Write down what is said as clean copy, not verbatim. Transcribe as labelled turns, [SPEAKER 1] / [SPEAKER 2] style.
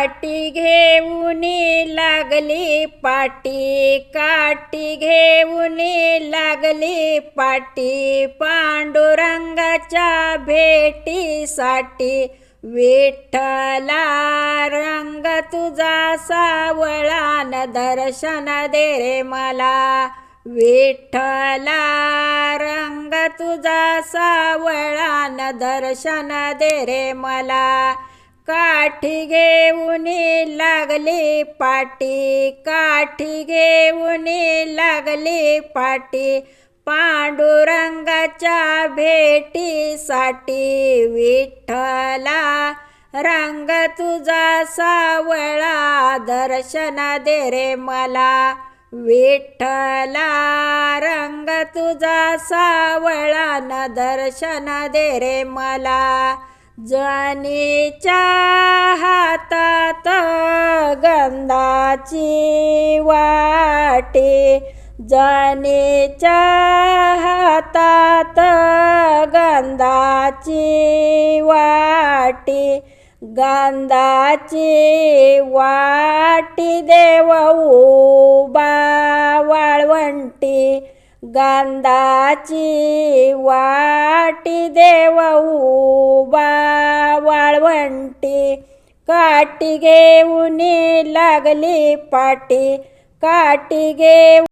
[SPEAKER 1] काठी घेऊन लागली पाटी, काठी घेऊन लागली पाटी, पांडुरंगाच्या भेटीसाठी. विठ्ठला रंग तुझा सावळान दर्शन दे रे मला. विठ्ठला रंग तुझा सावळान दर्शन दे रे मला. काठी घेऊन लागली पाटी, काठी घेऊन लागली पाटी, पांडुरंगाच्या भेटीसाठी. विठ्ठला रंग तुझा सावळा दर्शन दे रे मला. विठ्ठला रंग तुझा सावळा न दर्शन दे रे मला. जनीच्या हातात गंधाची वाटी, जनीच्या हातात गंधाची वाटी, गंधाची वाटी देव उभा वाळवंटी, गंधाची वाटी देव उभा वाळवंटी. काठी घेऊन लागली पाटी, काठी घेऊन